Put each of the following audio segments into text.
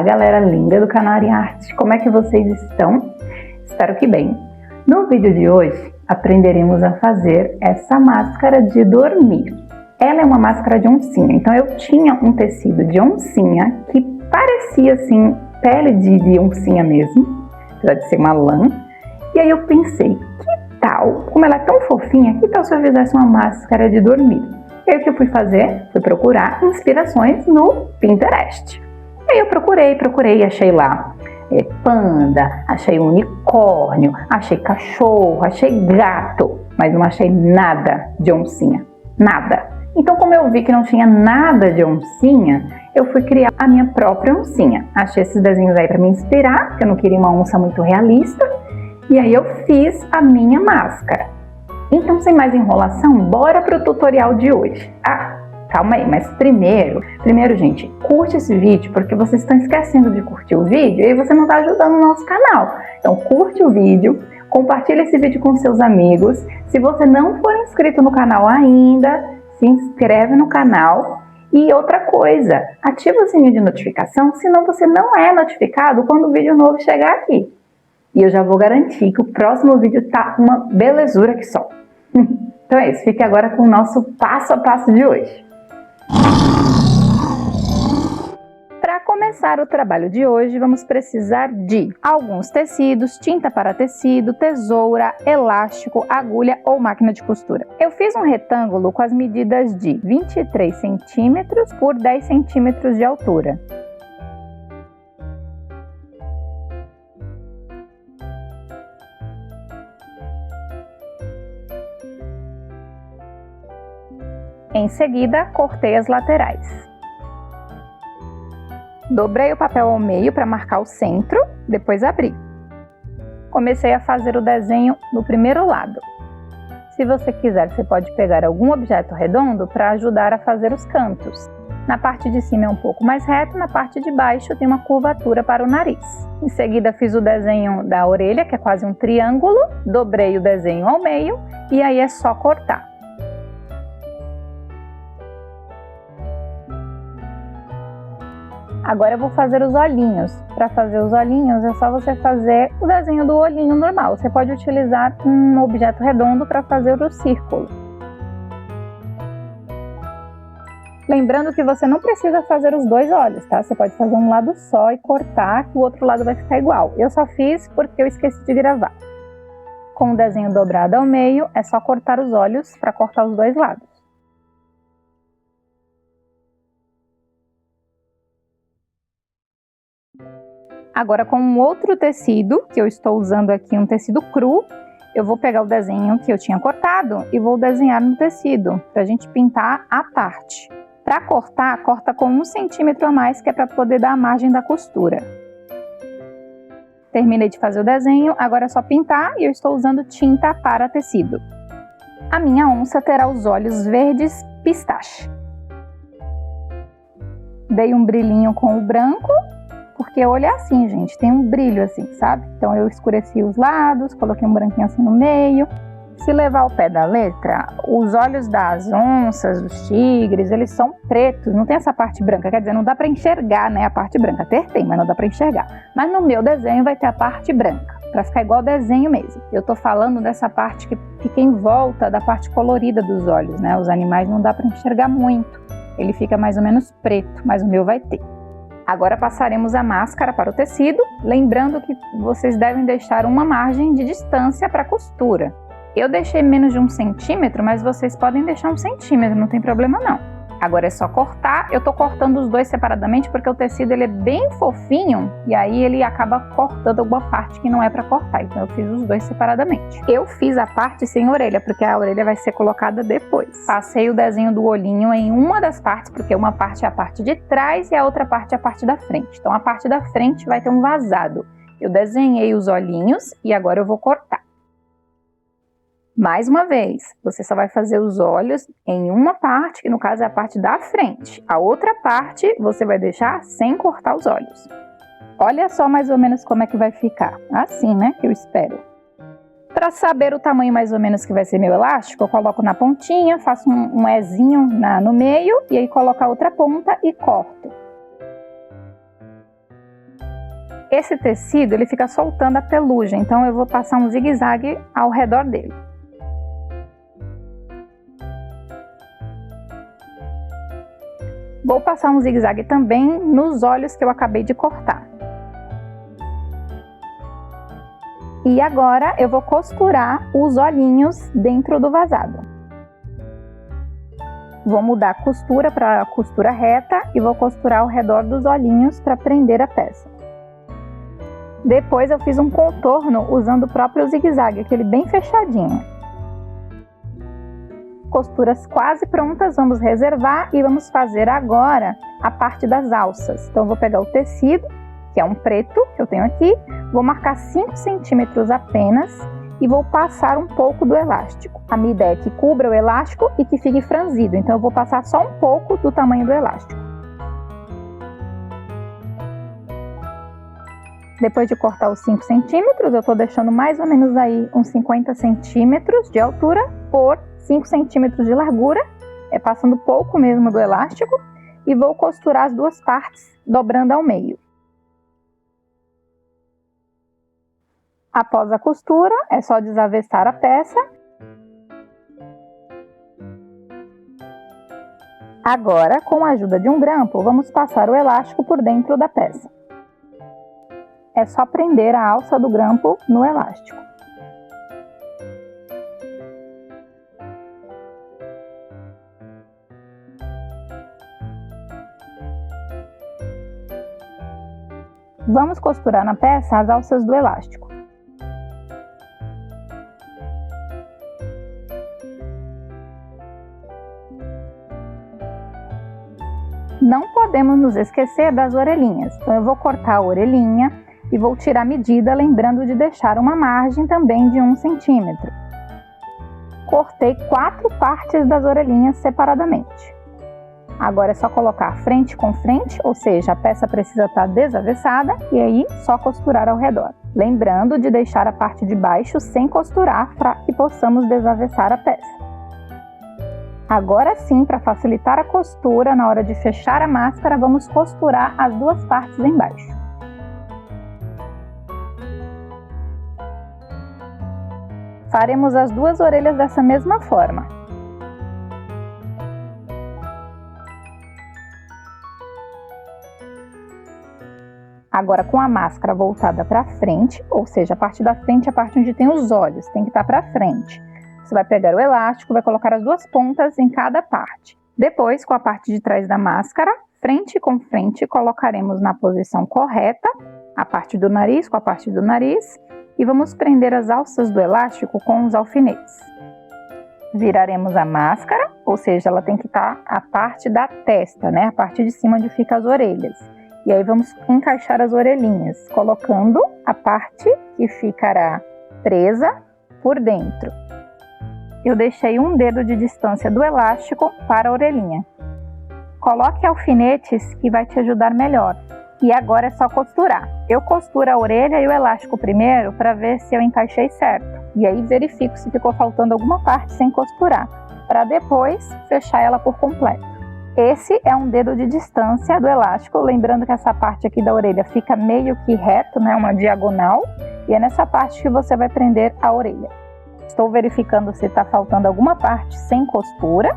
Olá, galera linda do canal Ariarte, como é que vocês estão? Espero que bem. No vídeo de hoje, aprenderemos a fazer essa máscara de dormir. Ela é uma máscara de oncinha, então eu tinha um tecido de oncinha que parecia assim, pele de oncinha mesmo, apesar de ser uma lã. E aí eu pensei, que tal, como ela é tão fofinha, que tal se eu fizesse uma máscara de dormir? E aí o que eu fui fazer? Fui procurar inspirações no Pinterest. E aí eu procurei, achei lá panda, achei unicórnio, achei cachorro, achei gato, mas não achei nada de oncinha, nada. Então, como eu vi que não tinha nada de oncinha, eu fui criar a minha própria oncinha. Achei esses desenhos aí para me inspirar, porque eu não queria uma onça muito realista, e aí eu fiz a minha máscara. Então, sem mais enrolação, bora pro tutorial de hoje. Calma aí, mas primeiro, gente, curte esse vídeo, porque vocês estão esquecendo de curtir o vídeo e aí você não está ajudando o nosso canal. Então, curte o vídeo, compartilha esse vídeo com seus amigos. Se você não for inscrito no canal ainda, se inscreve no canal. E outra coisa, ativa o sininho de notificação, senão você não é notificado quando o vídeo novo chegar aqui. E eu já vou garantir que o próximo vídeo tá uma belezura que só. Então é isso, fique agora com o nosso passo a passo de hoje. Para começar o trabalho de hoje, vamos precisar de alguns tecidos, tinta para tecido, tesoura, elástico, agulha ou máquina de costura. Eu fiz um retângulo com as medidas de 23 centímetros por 10 centímetros de altura. Em seguida, cortei as laterais. Dobrei o papel ao meio para marcar o centro, depois abri. Comecei a fazer o desenho no primeiro lado. Se você quiser, você pode pegar algum objeto redondo para ajudar a fazer os cantos. Na parte de cima é um pouco mais reto, na parte de baixo tem uma curvatura para o nariz. Em seguida, fiz o desenho da orelha, que é quase um triângulo, dobrei o desenho ao meio e aí é só cortar. Agora eu vou fazer os olhinhos. Para fazer os olhinhos é só você fazer o desenho do olhinho normal. Você pode utilizar um objeto redondo para fazer o círculo. Lembrando que você não precisa fazer os dois olhos, tá? Você pode fazer um lado só e cortar, que o outro lado vai ficar igual. Eu só fiz porque eu esqueci de gravar. Com o desenho dobrado ao meio, é só cortar os olhos para cortar os dois lados. Agora, com um outro tecido, que eu estou usando aqui, um tecido cru, eu vou pegar o desenho que eu tinha cortado e vou desenhar no tecido, para a gente pintar a parte. Para cortar, corta com 1 centímetro a mais, que é para poder dar a margem da costura. Terminei de fazer o desenho, agora é só pintar e eu estou usando tinta para tecido. A minha onça terá os olhos verdes pistache. Dei um brilhinho com o branco. Porque o olho é assim, gente, tem um brilho assim, sabe? Então eu escureci os lados, coloquei um branquinho assim no meio. Se levar ao pé da letra, os olhos das onças, dos tigres, eles são pretos, não tem essa parte branca, quer dizer, não dá pra enxergar, né, a parte branca. Até tem, mas não dá pra enxergar. Mas no meu desenho vai ter a parte branca, pra ficar igual ao desenho mesmo. Eu tô falando dessa parte que fica em volta da parte colorida dos olhos, né? Os animais não dá pra enxergar muito, ele fica mais ou menos preto, mas o meu vai ter. Agora passaremos a máscara para o tecido, lembrando que vocês devem deixar uma margem de distância para a costura. Eu deixei menos de 1 centímetro, mas vocês podem deixar 1 centímetro, não tem problema não. Agora é só cortar, eu tô cortando os dois separadamente porque o tecido ele é bem fofinho e aí ele acaba cortando alguma parte que não é para cortar, então eu fiz os dois separadamente. Eu fiz a parte sem orelha, porque a orelha vai ser colocada depois. Passei o desenho do olhinho em uma das partes, porque uma parte é a parte de trás e a outra parte é a parte da frente. Então a parte da frente vai ter um vazado. Eu desenhei os olhinhos e agora eu vou cortar. Mais uma vez, você só vai fazer os olhos em uma parte, que no caso é a parte da frente. A outra parte você vai deixar sem cortar os olhos. Olha só mais ou menos como é que vai ficar. Assim, né, que eu espero. Para saber o tamanho mais ou menos que vai ser meu elástico, eu coloco na pontinha, faço um Ezinho no meio e aí coloco a outra ponta e corto. Esse tecido, ele fica soltando a pelugem, então eu vou passar um zigue-zague ao redor dele. Vou passar um zigue-zague também nos olhos que eu acabei de cortar. E agora eu vou costurar os olhinhos dentro do vazado. Vou mudar a costura para costura reta e vou costurar ao redor dos olhinhos para prender a peça. Depois eu fiz um contorno usando o próprio zigue-zague, aquele bem fechadinho. Costuras quase prontas, vamos reservar e vamos fazer agora a parte das alças. Então eu vou pegar o tecido, que é um preto que eu tenho aqui, vou marcar 5 centímetros apenas e vou passar um pouco do elástico. A minha ideia é que cubra o elástico e que fique franzido, então eu vou passar só um pouco do tamanho do elástico. Depois de cortar os 5 centímetros, eu estou deixando mais ou menos aí uns 50 centímetros de altura por 5 centímetros de largura, passando pouco mesmo do elástico, e vou costurar as duas partes, dobrando ao meio. Após a costura, é só desavessar a peça. Agora, com a ajuda de um grampo, vamos passar o elástico por dentro da peça. É só prender a alça do grampo no elástico. Vamos costurar na peça as alças do elástico. Não podemos nos esquecer das orelhinhas, então eu vou cortar a orelhinha e vou tirar a medida, lembrando de deixar uma margem também de 1 centímetro. Cortei 4 partes das orelhinhas separadamente. Agora é só colocar frente com frente, ou seja, a peça precisa estar desavessada e aí só costurar ao redor. Lembrando de deixar a parte de baixo sem costurar para que possamos desavessar a peça. Agora sim, para facilitar a costura, na hora de fechar a máscara, vamos costurar as duas partes embaixo. Faremos as duas orelhas dessa mesma forma. Agora com a máscara voltada para frente, ou seja, a parte da frente é a parte onde tem os olhos, tem que estar para frente. Você vai pegar o elástico, vai colocar as duas pontas em cada parte. Depois, com a parte de trás da máscara, frente com frente, colocaremos na posição correta a parte do nariz com a parte do nariz e vamos prender as alças do elástico com os alfinetes. Viraremos a máscara, ou seja, ela tem que estar a parte da testa, né? A parte de cima onde ficam as orelhas. E aí vamos encaixar as orelhinhas, colocando a parte que ficará presa por dentro. Eu deixei um dedo de distância do elástico para a orelhinha. Coloque alfinetes que vai te ajudar melhor. E agora é só costurar. Eu costuro a orelha e o elástico primeiro para ver se eu encaixei certo. E aí verifico se ficou faltando alguma parte sem costurar, para depois fechar ela por completo. Esse é um dedo de distância do elástico, lembrando que essa parte aqui da orelha fica meio que reto, né, uma diagonal, e é nessa parte que você vai prender a orelha. Estou verificando se está faltando alguma parte sem costura.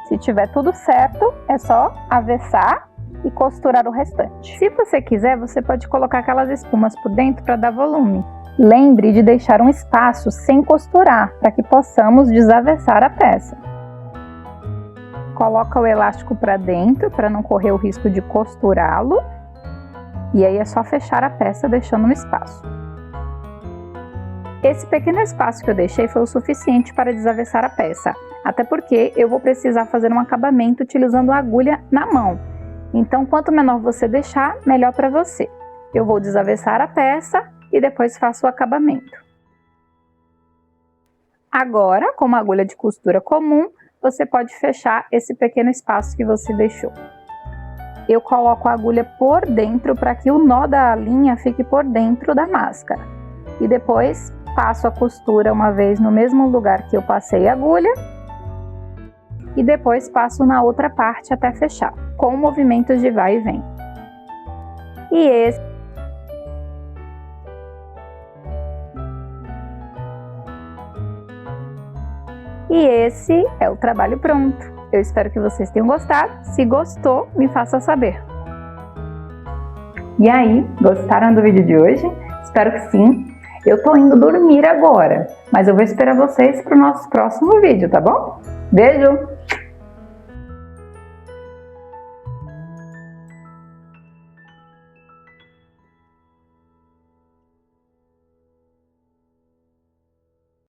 Se tiver tudo certo, é só avessar e costurar o restante. Se você quiser, você pode colocar aquelas espumas por dentro para dar volume. Lembre de deixar um espaço sem costurar, para que possamos desavessar a peça. Coloca o elástico para dentro, para não correr o risco de costurá-lo. E aí é só fechar a peça deixando um espaço. Esse pequeno espaço que eu deixei foi o suficiente para desavessar a peça, até porque eu vou precisar fazer um acabamento utilizando a agulha na mão. Então, quanto menor você deixar, melhor para você. Eu vou desavessar a peça e depois faço o acabamento. Agora, com uma agulha de costura comum, você pode fechar esse pequeno espaço que você deixou. Eu coloco a agulha por dentro para que o nó da linha fique por dentro da máscara. E depois passo a costura uma vez no mesmo lugar que eu passei a agulha e depois passo na outra parte até fechar, com movimentos de vai e vem. E esse E esse é o trabalho pronto. Eu espero que vocês tenham gostado. Se gostou, me faça saber. E aí, gostaram do vídeo de hoje? Espero que sim. Eu tô indo dormir agora, mas eu vou esperar vocês para o nosso próximo vídeo, tá bom? Beijo!